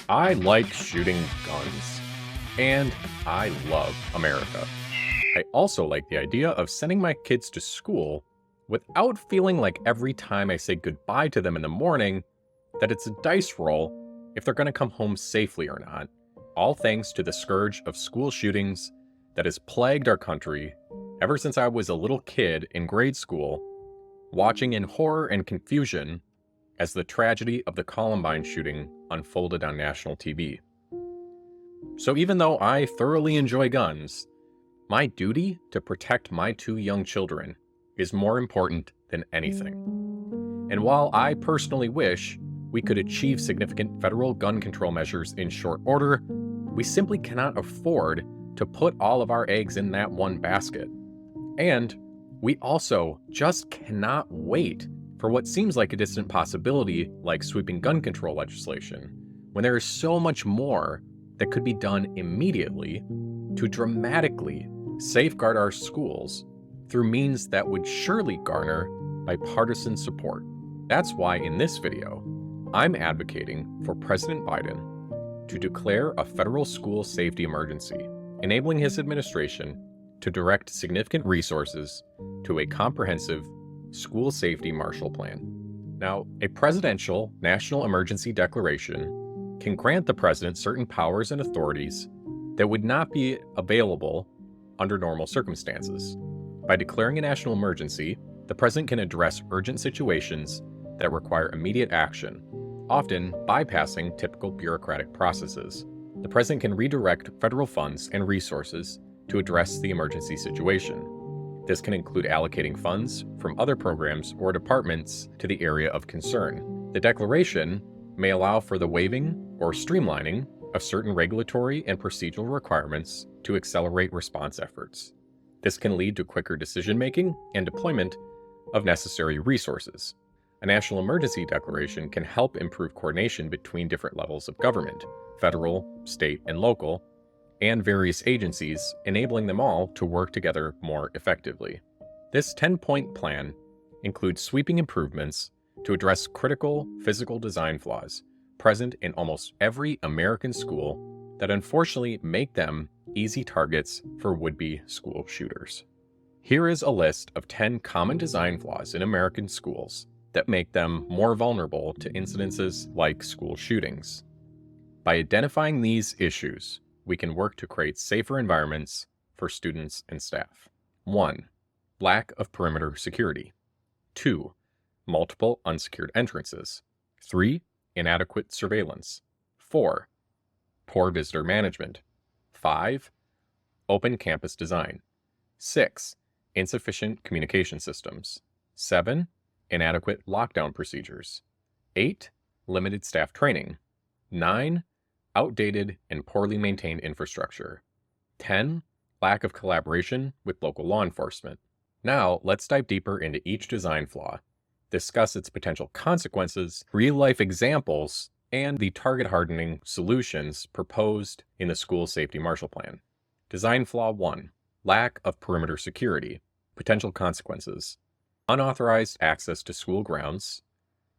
I like shooting guns, and I love America. I also like the idea of sending my kids to school without feeling like every time I say goodbye to them in the morning that it's a dice roll if they're going to come home safely or not, all thanks to the scourge of school shootings that has plagued our country ever since I was a little kid in grade school, watching in horror and confusion as the tragedy of the Columbine shooting unfolded on national TV. So even though I thoroughly enjoy guns, my duty to protect my two young children is more important than anything. And while I personally wish we could achieve significant federal gun control measures in short order, we simply cannot afford to put all of our eggs in that one basket. And we also just cannot wait for what seems like a distant possibility, like sweeping gun control legislation, when there is so much more that could be done immediately to dramatically safeguard our schools through means that would surely garner bipartisan support. That's why in this video, I'm advocating for President Biden to declare a federal school safety emergency, enabling his administration to direct significant resources to a comprehensive school safety Marshall Plan. Now, a presidential national emergency declaration can grant the president certain powers and authorities that would not be available under normal circumstances. By declaring a national emergency, the president can address urgent situations that require immediate action, often bypassing typical bureaucratic processes. The president can redirect federal funds and resources to address the emergency situation. This can include allocating funds from other programs or departments to the area of concern. The declaration may allow for the waiving or streamlining of certain regulatory and procedural requirements to accelerate response efforts. This can lead to quicker decision-making and deployment of necessary resources. A national emergency declaration can help improve coordination between different levels of government, federal, state, and local, and various agencies, enabling them all to work together more effectively. This 10-point plan includes sweeping improvements to address critical physical design flaws present in almost every American school that unfortunately make them easy targets for would-be school shooters. Here is a list of 10 common design flaws in American schools that make them more vulnerable to incidences like school shootings. By identifying these issues, we can work to create safer environments for students and staff. 1. Lack of perimeter security. 2. Multiple unsecured entrances. 3. Inadequate surveillance. 4. Poor visitor management. 5. Open campus design. 6. Insufficient communication systems. 7. Inadequate lockdown procedures. 8. Limited staff training. 9. Outdated and poorly maintained infrastructure. 10. Lack of collaboration with local law enforcement. Now, let's dive deeper into each design flaw, discuss its potential consequences, real-life examples, and the target hardening solutions proposed in the School Safety Marshall Plan. Design flaw 1. Lack of perimeter security. Potential consequences. Unauthorized access to school grounds,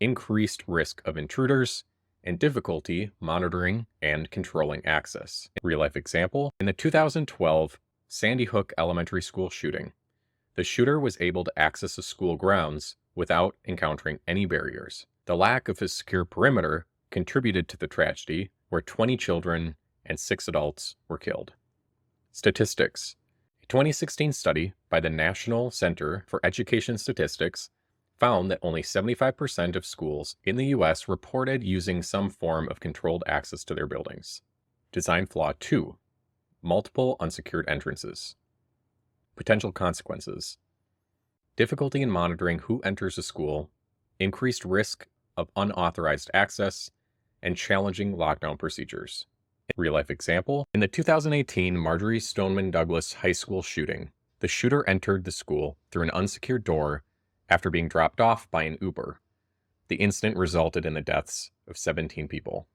increased risk of intruders, and difficulty monitoring and controlling access. Real-life example, in the 2012 Sandy Hook Elementary School shooting, the shooter was able to access the school grounds without encountering any barriers. The lack of a secure perimeter contributed to the tragedy, where 20 children and 6 adults were killed. Statistics. A 2016 study by the National Center for Education Statistics found that only 75% of schools in the U.S. reported using some form of controlled access to their buildings. Design flaw 2. Multiple unsecured entrances. Potential consequences. Difficulty in monitoring who enters a school, increased risk of unauthorized access, and challenging lockdown procedures. Real-life example, in the 2018 Marjorie Stoneman Douglas High School shooting, the shooter entered the school through an unsecured door after being dropped off by an Uber. The incident resulted in the deaths of 17 people.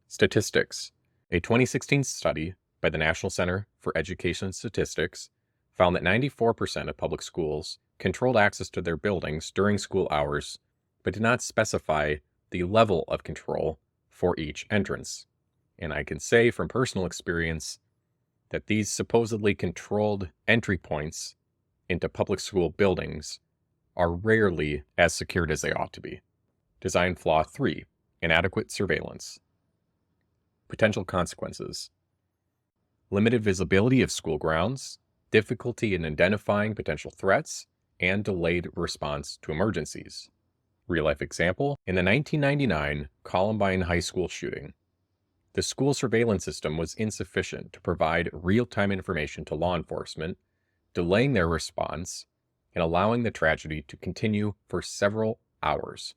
Statistics. A 2016 study by the National Center for Education Statistics found that 94% of public schools controlled access to their buildings during school hours, but did not specify the level of control for each entrance. And I can say from personal experience that these supposedly controlled entry points into public school buildings are rarely as secured as they ought to be. Design flaw 3, inadequate surveillance. Potential consequences: limited visibility of school grounds, difficulty in identifying potential threats, and delayed response to emergencies. Real-life example: in the 1999 Columbine High School shooting, the school surveillance system was insufficient to provide real-time information to law enforcement, delaying their response and allowing the tragedy to continue for several hours,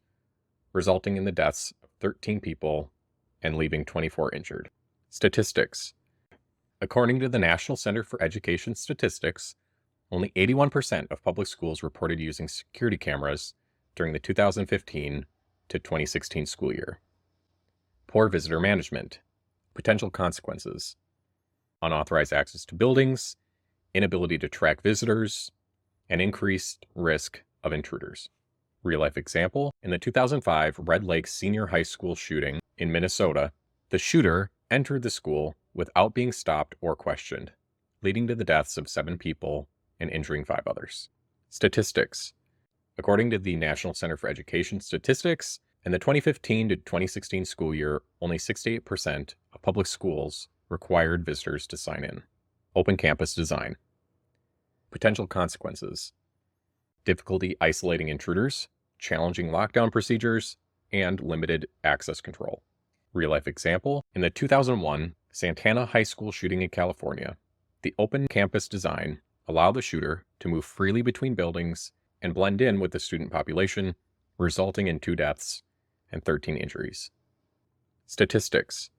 resulting in the deaths of 13 people and leaving 24 injured. Statistics: according to the National Center for Education Statistics, only 81% of public schools reported using security cameras during the 2015 to 2016 school year. Poor visitor management. Potential consequences: unauthorized access to buildings, inability to track visitors, and increased risk of intruders. Real-life example: in the 2005 Red Lake Senior High School shooting in Minnesota, the shooter entered the school without being stopped or questioned, leading to the deaths of 7 people and injuring 5 others. Statistics: according to the National Center for Education Statistics, in the 2015 to 2016 school year, only 68% of public schools required visitors to sign in. Open campus design. Potential consequences: difficulty isolating intruders, challenging lockdown procedures, and limited access control. Real-life example: in the 2001 Santana High School shooting in California, the open campus design allowed the shooter to move freely between buildings and blend in with the student population, resulting in 2 deaths and 13 injuries. Statistics: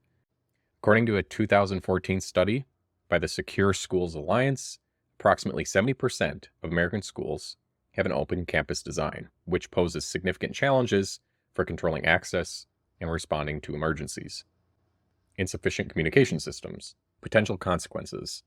according to a 2014 study by the Secure Schools Alliance, approximately 70% of American schools have an open campus design, which poses significant challenges for controlling access and responding to emergencies. Insufficient communication systems. Potential consequences: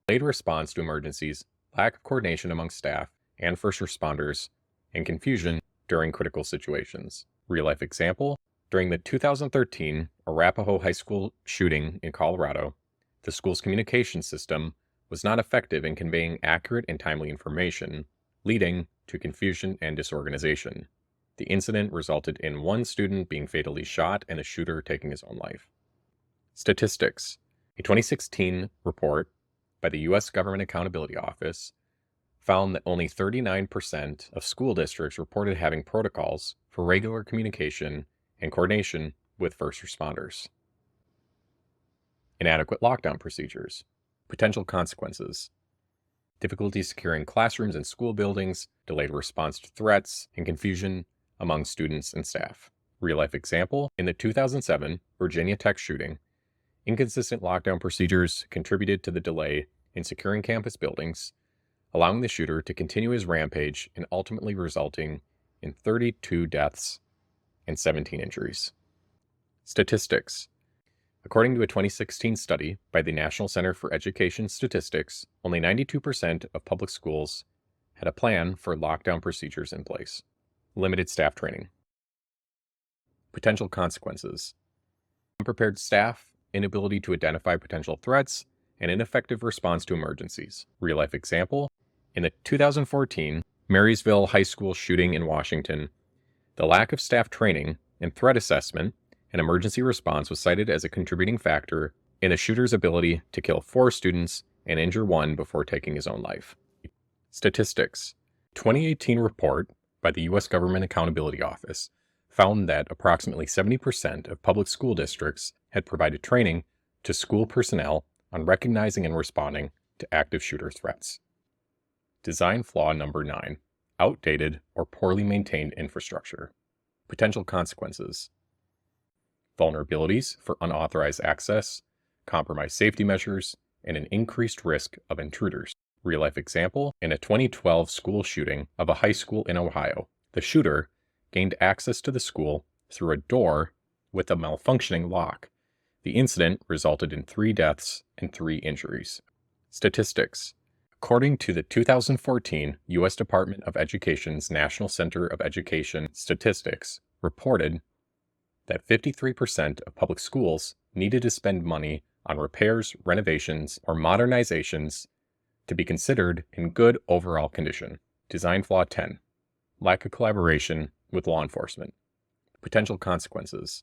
delayed response to emergencies, lack of coordination among staff and first responders, and confusion during critical situations. Real-life example: during the 2013 Arapahoe High School shooting in Colorado, the school's communication system was not effective in conveying accurate and timely information, leading to confusion and disorganization. The incident resulted in 1 student being fatally shot and a shooter taking his own life. Statistics: a 2016 report by the U.S. Government Accountability Office found that only 39% of school districts reported having protocols for regular communication and coordination with first responders. Inadequate lockdown procedures. Potential consequences: difficulty securing classrooms and school buildings, delayed response to threats, and confusion among students and staff. Real-life example: in the 2007 Virginia Tech shooting, inconsistent lockdown procedures contributed to the delay in securing campus buildings, allowing the shooter to continue his rampage and ultimately resulting in 32 deaths and 17 injuries. Statistics: according to a 2016 study by the National Center for Education Statistics, only 92% of public schools had a plan for lockdown procedures in place. Limited staff training. Potential consequences: unprepared staff, inability to identify potential threats, and ineffective response to emergencies. Real-life example: in the 2014 Marysville High School shooting in Washington, the lack of staff training and threat assessment and emergency response was cited as a contributing factor in the shooter's ability to kill 4 students and injure 1 before taking his own life. Statistics: 2018 report by the U.S. Government Accountability Office found that approximately 70% of public school districts had provided training to school personnel on recognizing and responding to active shooter threats. Design flaw number 9, outdated or poorly maintained infrastructure. Potential consequences: vulnerabilities for unauthorized access, compromised safety measures, and an increased risk of intruders. Real-life example: in a 2012 school shooting of a high school in Ohio, the shooter gained access to the school through a door with a malfunctioning lock. The incident resulted in 3 deaths and 3 injuries. Statistics: according to the 2014 U.S. Department of Education's National Center of Education Statistics, reported that 53% of public schools needed to spend money on repairs, renovations, or modernizations to be considered in good overall condition. Design flaw 10. Lack of collaboration with law enforcement. Potential consequences.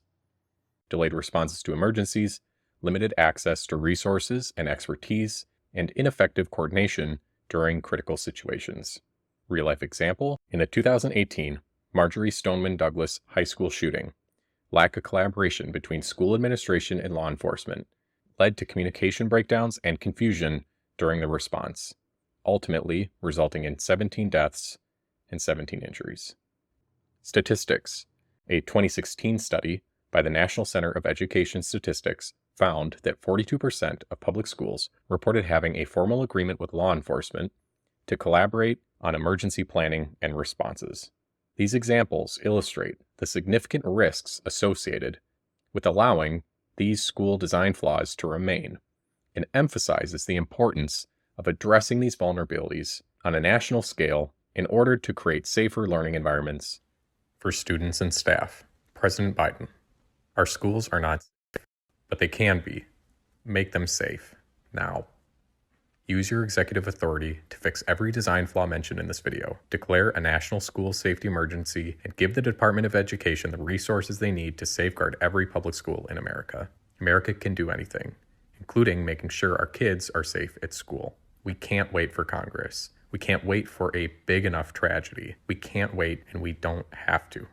Delayed responses to emergencies, limited access to resources and expertise, and ineffective coordination during critical situations. Real-life example, in the 2018 Marjorie Stoneman Douglas High School shooting, lack of collaboration between school administration and law enforcement led to communication breakdowns and confusion during the response, ultimately resulting in 17 deaths and 17 injuries. Statistics. A 2016 study by the National Center of Education Statistics found that 42% of public schools reported having a formal agreement with law enforcement to collaborate on emergency planning and responses. These examples illustrate the significant risks associated with allowing these school design flaws to remain, and emphasizes the importance of addressing these vulnerabilities on a national scale in order to create safer learning environments for students and staff. President Biden: our schools are not safe, but they can be. Make them safe now. Use your executive authority to fix every design flaw mentioned in this video. Declare a national school safety emergency and give the Department of Education the resources they need to safeguard every public school in America. America can do anything, including making sure our kids are safe at school. We can't wait for Congress. We can't wait for a big enough tragedy. We can't wait, and we don't have to.